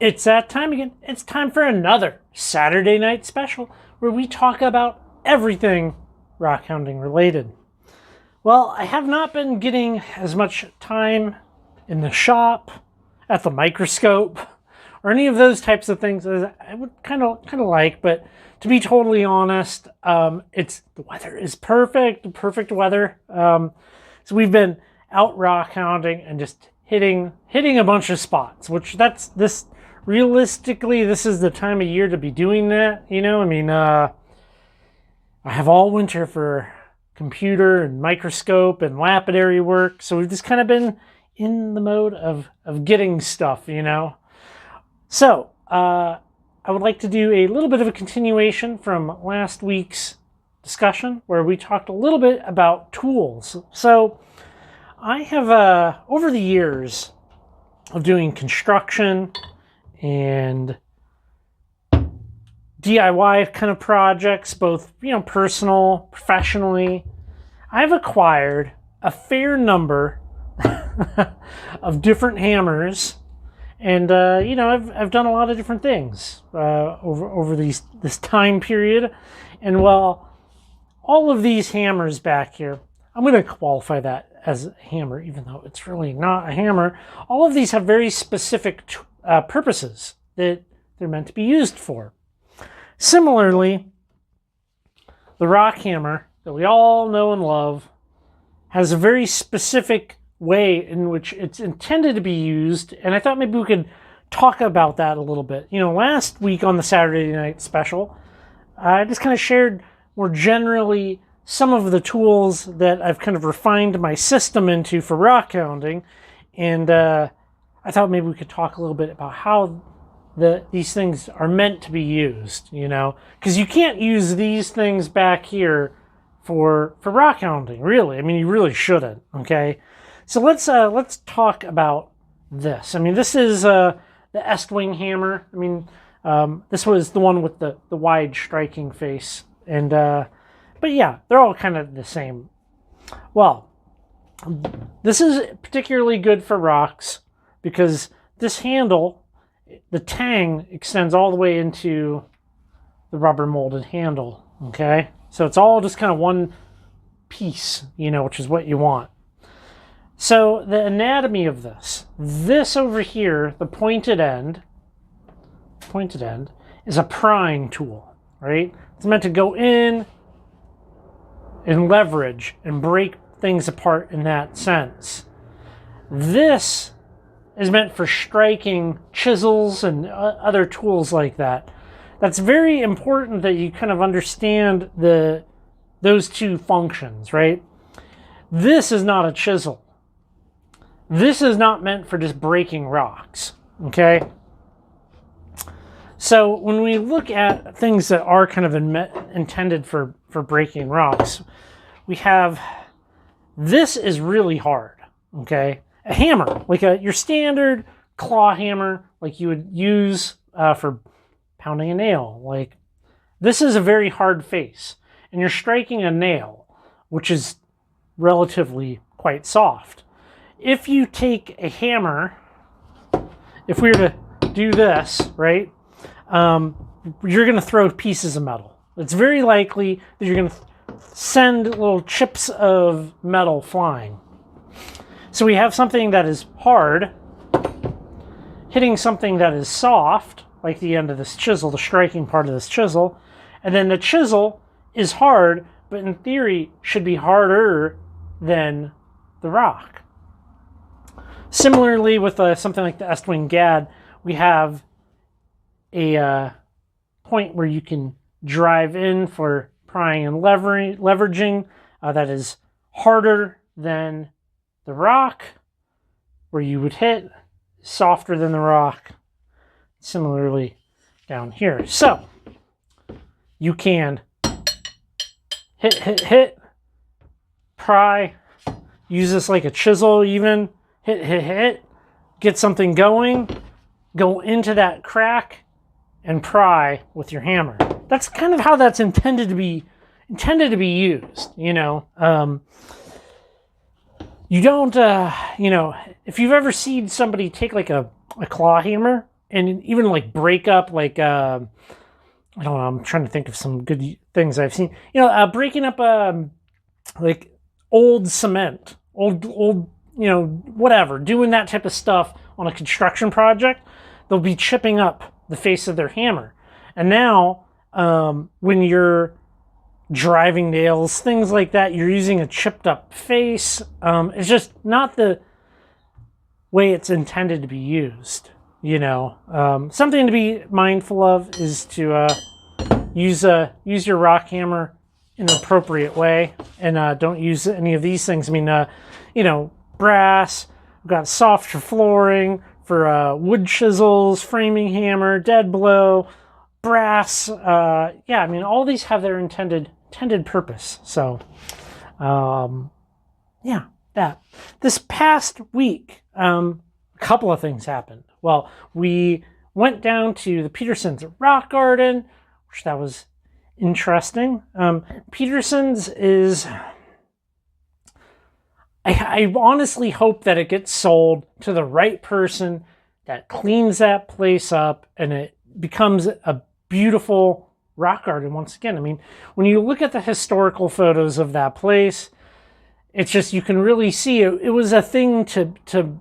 It's that time again. It's time for another Saturday night special where we talk about everything rockhounding related. Well, I have not been getting as much time in the shop, at the microscope, or any of those types of things as I would kind of like, but to be totally honest, the weather is perfect weather. So we've been out rockhounding and just hitting a bunch of spots, which realistically, this is the time of year to be doing that. You know, I mean, I have all winter for computer and microscope and lapidary work, so we've just kind of been in the mode of getting stuff, you know. So I would like to do a little bit of a continuation from last week's discussion where we talked a little bit about tools. So I have over the years of doing construction and DIY kind of projects, both, you know, personal, professionally, I've acquired a fair number of different hammers, and you know, I've done a lot of different things over this time period. And well, all of these hammers back here, I'm going to qualify that as a hammer, even though it's really not a hammer. All of these have very specific purposes that they're meant to be used for. Similarly, the rock hammer that we all know and love has a very specific way in which it's intended to be used, and I thought maybe we could talk about that a little bit. You know, last week on the Saturday night special, I just kind of shared more generally some of the tools that I've kind of refined my system into for rockhounding, and I thought maybe we could talk a little bit about how these things are meant to be used, you know, because you can't use these things back here for rockhounding, really. I mean, you really shouldn't. Okay, so let's talk about this. I mean, this is the Estwing hammer. I mean, this was the one with the wide striking face, and but yeah, they're all kind of the same. Well, this is particularly good for rocks because this handle, the tang, extends all the way into the rubber molded handle. Okay, so it's all just kind of one piece, you know, which is what you want. So the anatomy of this over here, the pointed end is a prying tool, right? It's meant to go in and leverage and break things apart in that sense. This is meant for striking chisels and other tools like that. That's very important that you kind of understand those two functions, right? This is not a chisel. This is not meant for just breaking rocks, okay? So when we look at things that are kind of intended for breaking rocks, we have, this is really hard, okay? A hammer, like your standard claw hammer, like you would use for pounding a nail. Like, this is a very hard face, and you're striking a nail, which is relatively quite soft. If you take a hammer, if we were to do this, right, you're going to throw pieces of metal. It's very likely that you're going to send little chips of metal flying. So we have something that is hard hitting something that is soft, like the end of this chisel, the striking part of this chisel, and then the chisel is hard, but in theory should be harder than the rock. Similarly, with something like the Estwing Gad, we have a point where you can drive in for prying and leveraging that is harder than the rock, where you would hit, softer than the rock. Similarly down here. So you can hit, pry, use this like a chisel even, hit, get something going, go into that crack, and pry with your hammer. That's kind of how that's intended to be used, you know. You don't, you know, if you've ever seen somebody take like a claw hammer and even like break up like I don't know, I'm trying to think of some good things I've seen. Breaking up like old cement, old whatever, doing that type of stuff on a construction project. They'll be chipping up the face of their hammer. And now when you're driving nails, things like that, you're using a chipped up face. It's just not the way it's intended to be used. Something to be mindful of is to use your rock hammer in an appropriate way, and don't use any of these things. I mean, brass. We've got softer flooring for wood chisels, framing hammer, dead blow, brass. I mean, all these have their intended purpose. So, that. This past week, a couple of things happened. Well, we went down to the Petersons' rock garden, which that was interesting. Petersons is... I honestly hope that it gets sold to the right person that cleans that place up and it becomes a beautiful rock garden once again. I mean, when you look at the historical photos of that place, it's just, you can really see it was a thing to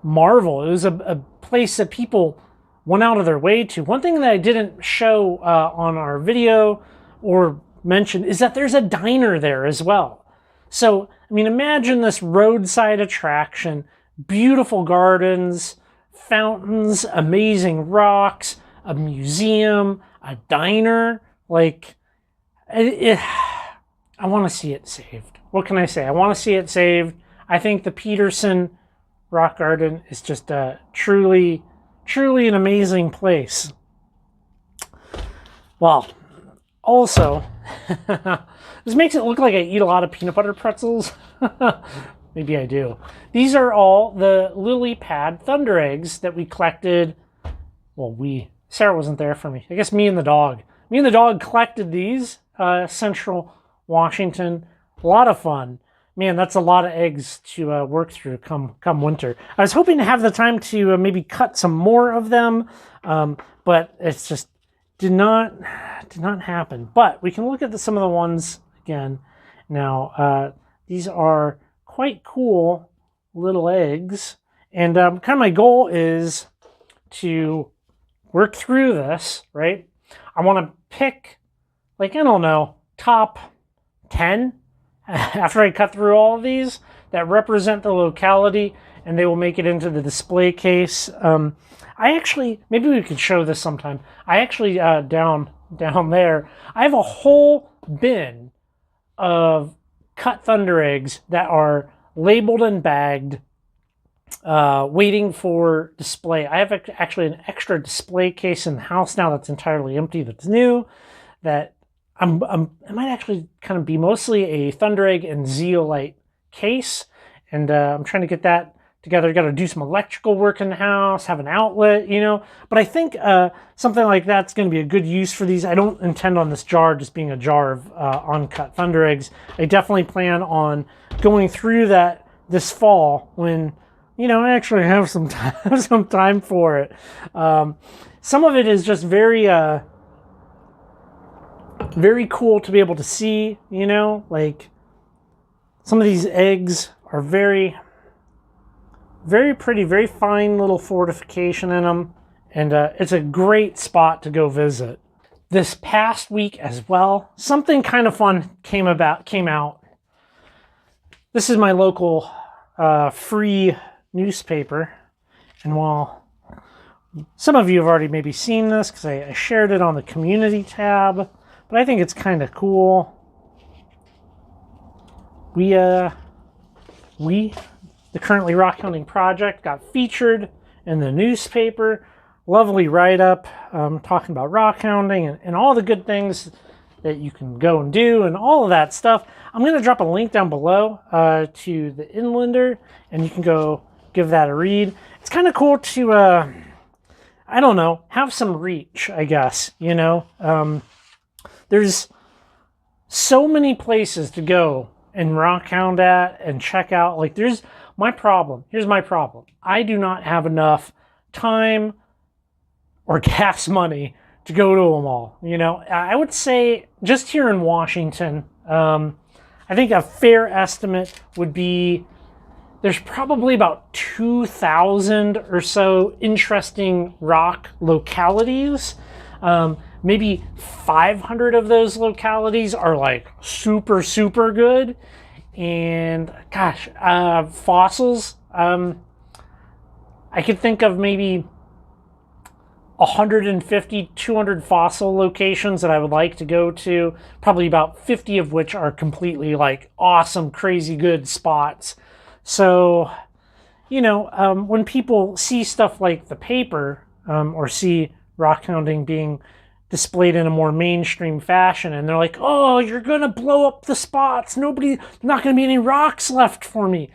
marvel. It was a place that people went out of their way to. One thing that I didn't show on our video or mention is that there's a diner there as well. So, I mean, imagine this roadside attraction, beautiful gardens, fountains, amazing rocks, a museum, a diner. Like, I want to see it saved. What can I say? I want to see it saved. I think the Peterson Rock Garden is just truly an amazing place. Well, also, this makes it look like I eat a lot of peanut butter pretzels. Maybe I do. These are all the lily pad thunder eggs that we collected. Well, Sarah wasn't there for me. I guess me and the dog. Me and the dog collected these, Central Washington. A lot of fun. Man, that's a lot of eggs to work through come winter. I was hoping to have the time to maybe cut some more of them, but it's just did not happen. But we can look at some of the ones again. Now, these are quite cool little eggs, and kind of my goal is to work through this, right? I want to pick, like, I don't know, top 10 after I cut through all of these that represent the locality, and they will make it into the display case. I actually, maybe we could show this sometime. I actually, down there, I have a whole bin of cut thunder eggs that are labeled and bagged, waiting for display. I have actually an extra display case in the house now that's entirely empty, that's new, that it might actually kind of be mostly a thunder egg and zeolite case, and I'm trying to get that together. Got to do some electrical work in the house, have an outlet, but I think something like that's going to be a good use for these. I don't intend on this jar just being a jar of uncut thunder eggs. I definitely plan on going through that this fall when I actually have some time for it. Some of it is just very cool to be able to see, like some of these eggs are very, very pretty, very fine little fortification in them, and it's a great spot to go visit. This past week as well, something kind of fun came out. This is my local free newspaper, and while some of you have already maybe seen this because I shared it on the community tab, but I think it's kind of cool. We, the Currently Rockhounding Project, got featured in the newspaper. Lovely write-up talking about rockhounding and all the good things that you can go and do and all of that stuff. I'm going to drop a link down below to the Inlander, and you can go give that a read. It's kind of cool to, I don't know, have some reach, I guess, There's so many places to go and rockhound at and check out. Like, here's my problem. I do not have enough time, or gas money to go to them all. You know, I would say just here in Washington, I think a fair estimate would be there's probably about 2,000 or so interesting rock localities. Maybe 500 of those localities are like super, super good. And gosh, fossils, I could think of maybe 150, 200 fossil locations that I would like to go to, probably about 50 of which are completely like awesome, crazy good spots. So, you know, when people see stuff like the paper, or see rockhounding being displayed in a more mainstream fashion, and they're like, oh, you're gonna blow up the spots, not gonna be any rocks left for me.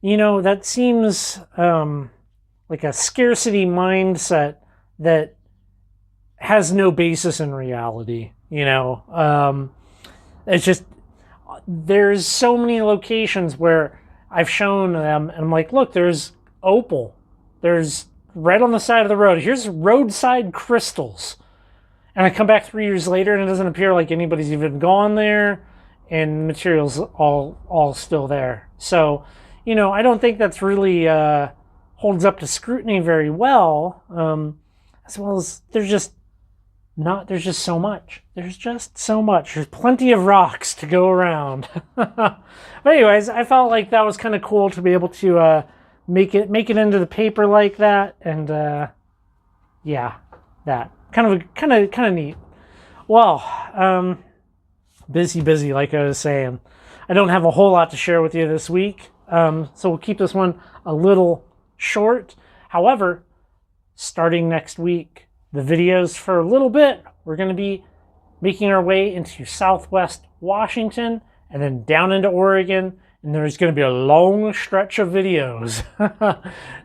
You know, that seems like a scarcity mindset that has no basis in reality. You know, it's just, there's so many locations where I've shown them and I'm like, look, there's opal, there's right on the side of the road, here's roadside crystals, and I come back 3 years later and it doesn't appear like anybody's even gone there, and material's all still there. So, you know, I don't think that's really holds up to scrutiny very well. As well as there's just so much. There's plenty of rocks to go around. But anyways, I felt like that was kind of cool to be able to make it into the paper like that, and yeah, that kind of neat. Well, busy, like I was saying. I don't have a whole lot to share with you this week, so we'll keep this one a little short. However, starting next week, the videos for a little bit, we're going to be making our way into Southwest Washington and then down into Oregon, and there's going to be a long stretch of videos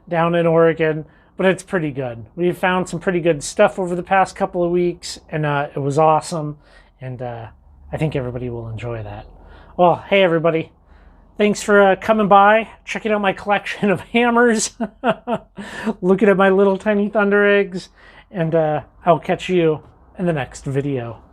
down in Oregon, but it's pretty good. We found some pretty good stuff over the past couple of weeks, and it was awesome, and I think everybody will enjoy that. Well, hey everybody. Thanks for coming by, checking out my collection of hammers, looking at my little tiny thunder eggs, and I'll catch you in the next video.